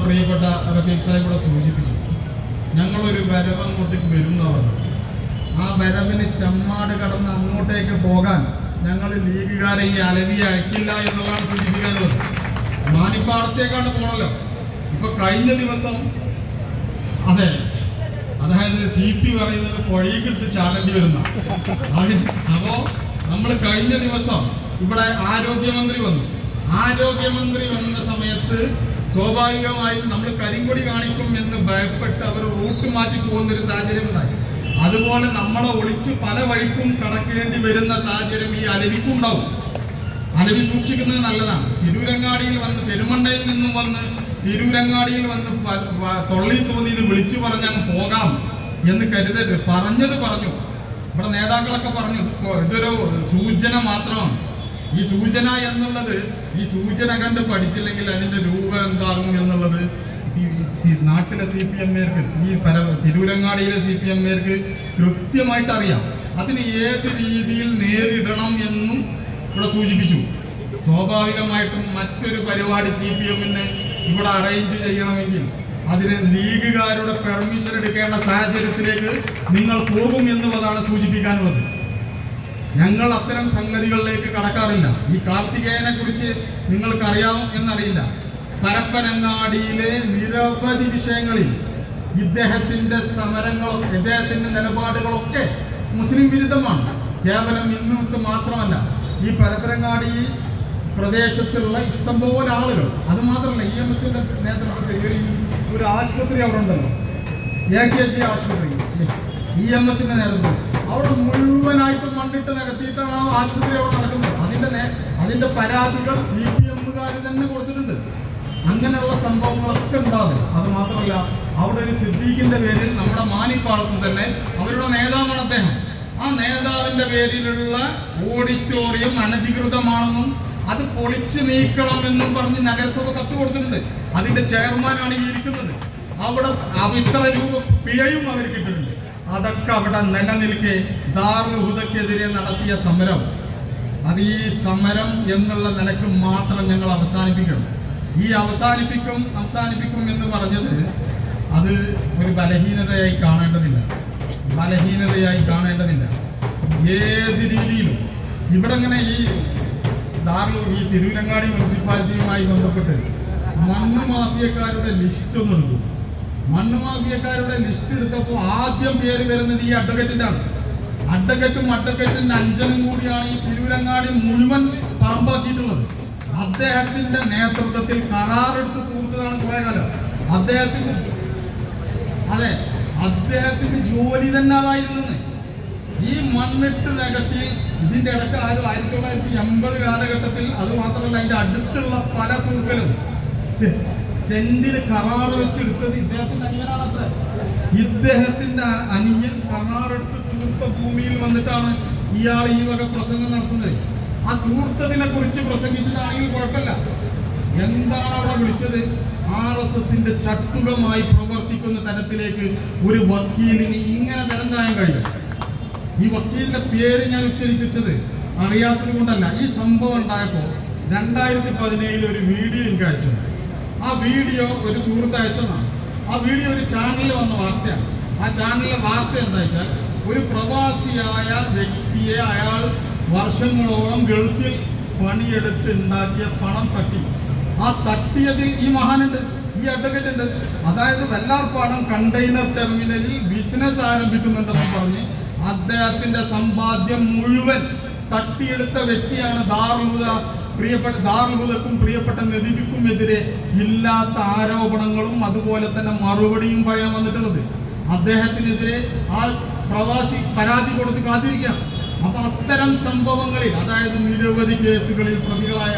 പ്രിയപ്പെട്ട റഫീഖ് സാഹിബ് കൂടെ സൂചിപ്പിച്ചു, ഞങ്ങളൊരു വരവ് അങ്ങോട്ടേക്ക് വരുന്നവർ, ആ വരവിന് ചെമ്മാട് കടന്ന് അങ്ങോട്ടേക്ക് പോകാൻ ഞങ്ങൾ ലീഗുകാരെ ഈ അലവി അയക്കില്ല എന്നുള്ളതാണ് സൂചിപ്പിക്കാനുള്ളത്. മാനിപ്പാടത്തേക്കാണ് പോകണല്ലോ. ഇപ്പൊ കഴിഞ്ഞ ദിവസം അതായത് CP പറയുന്നത് പുഴയ്ക്കെടുത്ത് ചാടേണ്ടി വരുന്ന അപ്പോ നമ്മൾ കഴിഞ്ഞ ദിവസം ഇവിടെ ആരോഗ്യമന്ത്രി വന്ന സമയത്ത് സ്വാഭാവികമായും നമ്മൾ കരിങ്കൊടി കാണിക്കും എന്ന് ഭയപ്പെട്ട് അവർ റൂട്ട് മാറ്റി പോകുന്ന ഒരു സാഹചര്യം ഉണ്ടായി. അതുപോലെ നമ്മളെ ഒളിച്ച് പല വഴിക്കും കടക്കേണ്ടി വരുന്ന സാഹചര്യം ഈ അലവിക്കുണ്ടാവും. അലവി സൂക്ഷിക്കുന്നത് നല്ലതാണ്. തിരൂരങ്ങാടിയിൽ വന്ന് പെരുമണ്ടയിൽ നിന്നും വന്ന് തിരൂരങ്ങാടിയിൽ വന്ന് തൊള്ളി തോന്നിയത് വിളിച്ചു പറഞ്ഞങ്ങ് പോകാം എന്ന് കരുതരുത്. പറഞ്ഞത് പറഞ്ഞു, ഇവിടെ നേതാക്കളൊക്കെ പറഞ്ഞു, ഇതൊരു സൂചന മാത്രമാണ്. ഈ സൂചന എന്നുള്ളത്, ഈ സൂചന കണ്ട് പഠിച്ചില്ലെങ്കിൽ അതിന്റെ രൂപം എന്താകും എന്നുള്ളത് നാട്ടിലെ CPM-കാർക്ക്, ഈ തിരൂരങ്ങാടിയിലെ CPM-കാർക്ക് കൃത്യമായിട്ട് അറിയാം. അതിന് ഏത് രീതിയിൽ നേരിടണം എന്നും ഇവിടെ സൂചിപ്പിച്ചു. സ്വാഭാവികമായിട്ടും മറ്റൊരു പരിപാടി CPM-ന് ഇവിടെ അറേഞ്ച് ചെയ്യണമെങ്കിൽ അതിന് ലീഗുകാരുടെ പെർമിഷൻ എടുക്കേണ്ട സാഹചര്യത്തിലേക്ക് നിങ്ങൾ പോകും എന്നുള്ളതാണ് സൂചിപ്പിക്കാനുള്ളത്. ഞങ്ങൾ അത്തരം സംഗതികളിലേക്ക് കടക്കാറില്ല. ഈ കാർത്തികേയനെ കുറിച്ച് നിങ്ങൾക്കറിയാം എന്നറിയില്ല. പരപ്പനങ്ങാടിയിലെ നിരവധി വിഷയങ്ങളിൽ ഇദ്ദേഹത്തിന്റെ സമരങ്ങളും ഇദ്ദേഹത്തിന്റെ നിലപാടുകളൊക്കെ മുസ്ലിം വിരുദ്ധമാണ്. കേവലം ഇന്നത്തെ മാത്രമല്ല, ഈ പരപ്പനങ്ങാടി പ്രദേശത്തുള്ള ഇഷ്ടംപോലെ ആളുകൾ, അത് മാത്രമല്ല EMS-ന്റെ നേതൃത്വത്തിൽ ഒരു ആശുപത്രി അവിടെ ഉണ്ടല്ലോ, AKG ആശുപത്രി, EMS-ന്റെ നേതൃത്വം, അവിടെ മുഴുവനായിട്ട് മണ്ണിട്ട് നികത്തിയിട്ടാണ് ആ ആശുപത്രി അവിടെ നടക്കുന്നത്. അതിന്റെ പരാതികൾ CPM-കാർ തന്നെ കൊടുത്തിട്ടുണ്ട്. അങ്ങനെയുള്ള സംഭവങ്ങളൊക്കെ ഉണ്ടാകും. അത് മാത്രമല്ല, അവിടെ ഒരു സിദ്ദീഖിന്റെ പേരിൽ നമ്മുടെ മാനിപ്പാടത്ത് തന്നെ അവരുടെ നേതാവാണ് അദ്ദേഹം. ആ നേതാവിന്റെ പേരിലുള്ള ഓഡിറ്റോറിയം അനധികൃതമാണെന്നും അത് പൊളിച്ചു നീക്കണമെന്നും പറഞ്ഞ് നഗരസഭ കത്ത് കൊടുത്തിട്ടുണ്ട്. അതിന്റെ ചെയർമാനാണ് ഈ ഇരിക്കുന്നത്. അവിടെ ഇത്ര രൂപ പിഴയും അവർ കിട്ടുന്നുണ്ട്. അതൊക്കെ അവിടെ നിലനിൽക്കെ ദാറുൽ ഹുദക്കെതിരെ നടത്തിയ സമരം, അത് ഈ സമരം എന്നുള്ള നിലക്ക് മാത്രം ഞങ്ങൾ അവസാനിപ്പിക്കണം. ഈ അവസാനിപ്പിക്കും എന്ന് പറഞ്ഞത് അത് ഒരു ബലഹീനതയായി കാണേണ്ടതില്ല. ഏത് രീതിയിലും ഇവിടെ ഇങ്ങനെ ഈ തിരൂരങ്ങാടി മുനിസിപ്പാലിറ്റിയുമായി ബന്ധപ്പെട്ട് മണ്ണ് മാഫിയക്കാരുടെ ലിസ്റ്റ് ഒന്ന് എടുത്തു. മണ്ണ് മാഫിയക്കാരുടെ ലിസ്റ്റ് എടുത്തപ്പോൾ ആദ്യം പേര് വരുന്നത് ഈ അഡ്വക്കേറ്റിനാണ്. അഡ്വക്കേറ്റിന്റെ അഞ്ചനും കൂടിയാണ് ഈ തിരൂരങ്ങാടി മുഴുവൻ പറമ്പാക്കിയിട്ടുള്ളത്. അദ്ദേഹത്തിന്റെ നേതൃത്വത്തിൽ കരാറെടുത്ത് തീർത്തതാണ് കുറെ കാലം. അദ്ദേഹത്തിന്റെ ജോലി തന്നെ അതായിരുന്നു. ഈ മണ്ണിട്ട് നികത്തി ഇതിന്റെ ഇടയ്ക്ക് 1980 കാലഘട്ടത്തിൽ, അത് മാത്രമല്ല അതിന്റെ അടുത്തുള്ള പല തൂക്കലും സെന്റിന് കരാറ് വെച്ചെടുത്തത് ഇദ്ദേഹത്തിന്റെ അനിയനാണത്ര. ഇദ്ദേഹത്തിന്റെ അനിയൻ കരാറെടുത്ത് തൂർത്ത ഭൂമിയിൽ വന്നിട്ടാണ് ഇയാൾ ഈ വക പ്രസംഗം നടത്തുന്നത്. ആ തൂർത്തതിനെ കുറിച്ച് പ്രസംഗിച്ചിട്ടാണെങ്കിൽ കുഴപ്പമില്ല. എന്താണ് അവിടെ വിളിച്ചത്? RSS-ന്റെ ചട്ടുകമായി പ്രവർത്തിക്കുന്ന തരത്തിലേക്ക് ഒരു വക്കീലിന് ഇങ്ങനെ തരം താഴാൻ കഴിയും. ഈ വക്കീലിന്റെ പേര് ഞാൻ ഉച്ചരിപ്പിച്ചത് അറിയാത്തത് കൊണ്ടല്ല. ഈ സംഭവം ഉണ്ടായപ്പോൾ 2017 ഒരു വീഡിയോ എനിക്ക് അയച്ചു. ആ വീഡിയോ ഒരു സുഹൃത്ത് അയച്ചതാണ്. ആ വീഡിയോ ഒരു ചാനലിൽ വന്ന വാർത്തയാണ്. ആ ചാനലിലെ വാർത്ത എന്താ വെച്ചാൽ, ഒരു പ്രവാസിയായ വ്യക്തിയെ അയാൾ വർഷങ്ങളോളം ഗൾഫിൽ പണിയെടുത്ത് ഉണ്ടാക്കിയ പണം തട്ടി. ആ തട്ടിയതിൽ ഈ മഹാനുണ്ട്, ഈ അഡ്വക്കേറ്റ് ഉണ്ട്. അതായത് വെള്ളാർപ്പാടം കണ്ടെയ്നർ ടെർമിനലിൽ ബിസിനസ് ആരംഭിക്കുന്നുണ്ടെന്ന് പറഞ്ഞ് അദ്ദേഹത്തിന്റെ സമ്പാദ്യം മുഴുവൻ തട്ടിയെടുത്ത വ്യക്തിയാണ് ദാറുൽ ഹുദക്കും പ്രിയപ്പെട്ട നദീബിക്കുമെതിരെ ഇല്ലാത്ത ആരോപണങ്ങളും അതുപോലെ തന്നെ മറുപടിയും പറയാൻ വന്നിട്ടുള്ളത്. അദ്ദേഹത്തിനെതിരെ ആ പ്രവാസി പരാതി കൊടുത്ത് കാത്തിരിക്കുകയാണ്. അപ്പൊ അത്തരം സംഭവങ്ങളിൽ, അതായത് നിരവധി കേസുകളിൽ പ്രതികളായ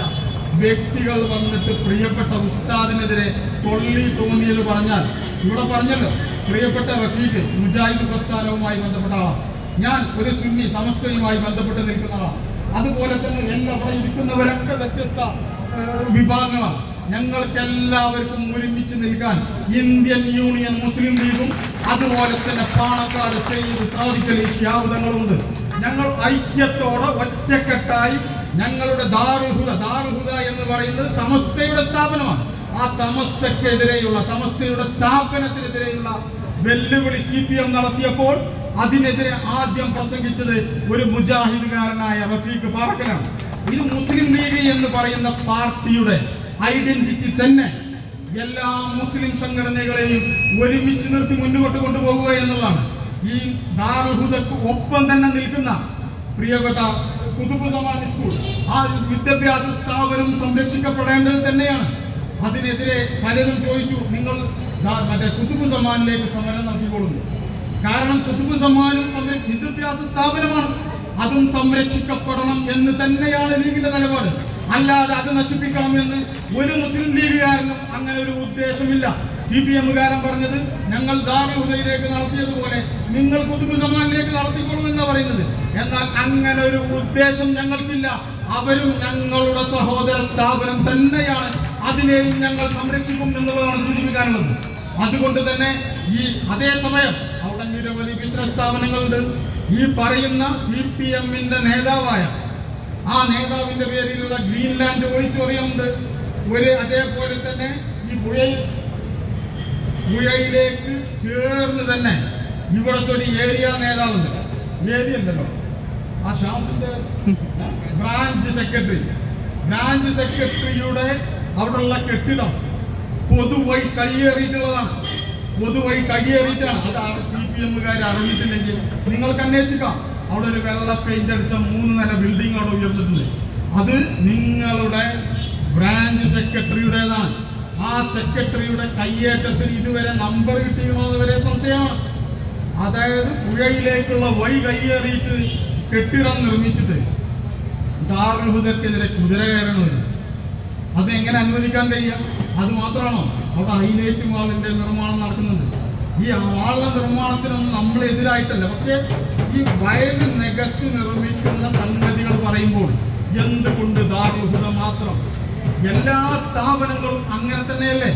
വ്യക്തികൾ വന്നിട്ട് പ്രിയപ്പെട്ട ഉസ്താദിനെതിരെ തൊള്ളി തോന്നിയത് പറഞ്ഞാൽ, ഇവിടെ പറഞ്ഞല്ലോ, പ്രിയപ്പെട്ട റഫീഖ് മുജാഹിദ് പ്രസ്ഥാനവുമായി ബന്ധപ്പെട്ട ആളാണ്. ഞാൻ ഒരു സുന്നി സമസ്തയുമായി ബന്ധപ്പെട്ട് നിൽക്കുന്ന ആളാണ്. അതുപോലെ തന്നെ അവിടെ ഇരിക്കുന്നവരൊക്കെ വ്യത്യസ്ത വിഭാഗങ്ങളാണ്. ഞങ്ങൾക്കെല്ലാവർക്കും ഒരുമിച്ച് നിൽക്കാൻ ഇന്ത്യൻ യൂണിയൻ മുസ്ലിം ലീഗും അതുപോലെ തന്നെ പാണക്കാട് സയ്യിദ് സാദിഖ് അലി ശിഹാബ് തങ്ങളുമുണ്ട്. ഞങ്ങൾ ഐക്യത്തോടെ ഒറ്റക്കെട്ടായി ഞങ്ങളുടെ ദാറുൽ ഹുദ എന്ന് പറയുന്നത് സമസ്തയുടെ സ്ഥാപനമാണ്. ആ സമസ്തക്കെതിരെയുള്ള സമസ്തയുടെ സ്ഥാപനത്തിനെതിരെയുള്ള വെല്ലുവിളി CPM നടത്തിയപ്പോൾ അതിനെതിരെ ആദ്യം പ്രസംഗിച്ചത് ഒരു മുജാഹിദുകാരനായ റഫീഖ് പാറക്കലാണ്. ഇത് മുസ്ലിം ലീഗ് എന്ന് പറയുന്ന പാർട്ടിയുടെ ഐഡന്റിറ്റി തന്നെ എല്ലാ മുസ്ലിം സംഘടനകളെയും ഒരുമിച്ച് നിർത്തി മുന്നോട്ട് കൊണ്ടുപോകുക എന്നുള്ളതാണ്. ഈ ദാറുൽ ഹുദക്ക് ഒപ്പം തന്നെ നിൽക്കുന്ന പ്രിയപ്പെട്ട കുതുബ് സമാൻ സ്കൂൾ, ആ വിദ്യാഭ്യാസ സ്ഥാപനം സംരക്ഷിക്കപ്പെടേണ്ടത് തന്നെയാണ്. അതിനെതിരെ പലരും ചോദിച്ചു, നിങ്ങൾ മറ്റേ കുതുബ് സമാനിലേക്ക് സമരം നടത്തിക്കൊള്ളുന്നു. കാരണം കുതുബ് സമാനും വിദ്യാഭ്യാസ സ്ഥാപനമാണ്, അതും സംരക്ഷിക്കപ്പെടണം എന്ന് തന്നെയാണ് ലീഗിന്റെ നിലപാട്. അല്ലാതെ അത് നശിപ്പിക്കണം എന്ന് ഒരു മുസ്ലിം ലീഗുകാരനും അങ്ങനെ ഒരു ഉദ്ദേശമില്ല. CPM-കാരൻ പറഞ്ഞത് ഞങ്ങൾ ദാറുൽ ഹുദയിലേക്ക് നടത്തിയതുപോലെ നിങ്ങൾ കുതുബ് സമാനിലേക്ക് നടത്തിക്കൊള്ളും എന്നാണ് പറയുന്നത്. എന്നാൽ അങ്ങനെ ഒരു ഉദ്ദേശം ഞങ്ങൾക്കില്ല. അവരും ഞങ്ങളുടെ സഹോദര സ്ഥാപനം തന്നെയാണ്, അതിനെയും ഞങ്ങൾ സംരക്ഷിക്കും എന്നുള്ളതാണ് സൂചിപ്പിക്കാനുള്ളത്. അതുകൊണ്ട് തന്നെ ഈ അതേസമയം അവിടെ നിരവധി ബിസിനസ് സ്ഥാപനങ്ങളുണ്ട്. ഈ പറയുന്ന CPM-ന്റെ നേതാവായ ആ നേതാവിന്റെ പേരിലുള്ള ഗ്രീൻലാൻഡ് ഓഡിറ്റോറിയം ഉണ്ട്. അതേപോലെ തന്നെ ഈ പുഴയിലേക്ക് ചേർന്ന് തന്നെ ഇവിടുത്തെ ഒരു ഏരിയ നേതാവുണ്ട്. ഏരിയ ഉണ്ടല്ലോ, ആ ഷാഫിന്റെ ബ്രാഞ്ച് സെക്രട്ടറിയുടെ അവിടെയുള്ള കെട്ടിടം പൊതുവഴി കയ്യേറിയിട്ടുള്ളതാണ്. അത് CPM-കാർ അറിഞ്ഞിട്ടില്ലെങ്കിൽ നിങ്ങൾക്ക് അന്വേഷിക്കാം. അവിടെ ഒരു വെള്ള പെയിന്റ് അടിച്ച 3 നില ബിൽഡിംഗ് അവിടെ ഉയർന്നിട്ടുണ്ട്. അത് നിങ്ങളുടെ ബ്രാഞ്ച് സെക്രട്ടറിയുടേതാണ്. ആ സെക്രട്ടറിയുടെ കയ്യേറ്റത്തിൽ ഇതുവരെ നമ്പർ കിട്ടിയിരുന്നത് വരെ സംശയമാണ്. അതായത് പുഴയിലേക്കുള്ള വഴി കയ്യേറിയിട്ട് കെട്ടിടം നിർമ്മിച്ചിട്ട് ദാറുൽ ഹുദക്കെതിരെ കുതിര കയറണത് അത് എങ്ങനെ അനുവദിക്കാൻ കഴിയുക? അത് മാത്രമാണോ? അവിടെ ഹൈലൈറ്റ് മാളിന്റെ നിർമ്മാണം നടക്കുന്നുണ്ട്. ഈ മാളിന്റെ നിർമ്മാണത്തിനൊന്നും നമ്മൾ എതിരായിട്ടല്ല. പക്ഷെ ഈ വയൽ നികത്തി നിർമ്മിക്കുന്ന സംഗതികൾ പറയുമ്പോൾ എന്തുകൊണ്ട് ദാറുൽ ഹുദ മാത്രം? എല്ലാ സ്ഥാപനങ്ങളും അങ്ങനെ തന്നെയല്ലേ?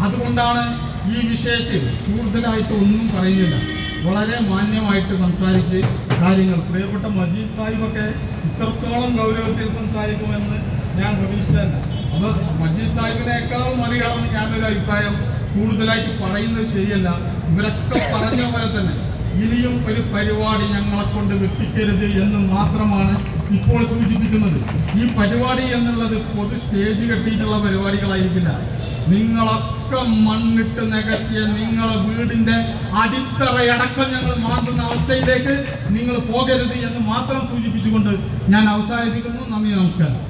അതുകൊണ്ടാണ് ഈ വിഷയത്തിൽ കൂടുതലായിട്ട് ഒന്നും പറയുന്നില്ല. വളരെ മാന്യമായിട്ട് സംസാരിച്ച് കാര്യങ്ങൾ പ്രിയപ്പെട്ട മജീദ് സാഹിബൊക്കെ ഇത്രത്തോളം ഗൗരവത്തിൽ സംസാരിക്കുമെന്ന് ഞാൻ പ്രതീക്ഷിച്ചല്ല. അപ്പോൾ മജീദ് സാഹിബിനേക്കാൾ മറികടന്ന് ഞാനൊരു അഭിപ്രായം കൂടുതലായിട്ട് പറയുന്നത് ശരിയല്ല. ഇവരൊക്കെ പറഞ്ഞ പോലെ തന്നെ ഇനിയും ഒരു പരിപാടി ഞങ്ങളെ കൊണ്ട് വെപ്പിക്കരുത് എന്ന് മാത്രമാണ് ഇപ്പോൾ സൂചിപ്പിക്കുന്നത്. ഈ പരിപാടി എന്നുള്ളത് പൊതു സ്റ്റേജ് കെട്ടിയിട്ടുള്ള പരിപാടികളായിരിക്കില്ല. നിങ്ങളൊക്കെ മണ്ണിട്ട് നികത്തിയ നിങ്ങളെ വീടിന്റെ അടിത്തറയടക്കം ഞങ്ങൾ മാറ്റുന്ന അവസ്ഥയിലേക്ക് നിങ്ങൾ പോകരുത് എന്ന് മാത്രം സൂചിപ്പിച്ചുകൊണ്ട് ഞാൻ അവസാനിപ്പിക്കുന്നു. നന്ദി, നമസ്കാരം.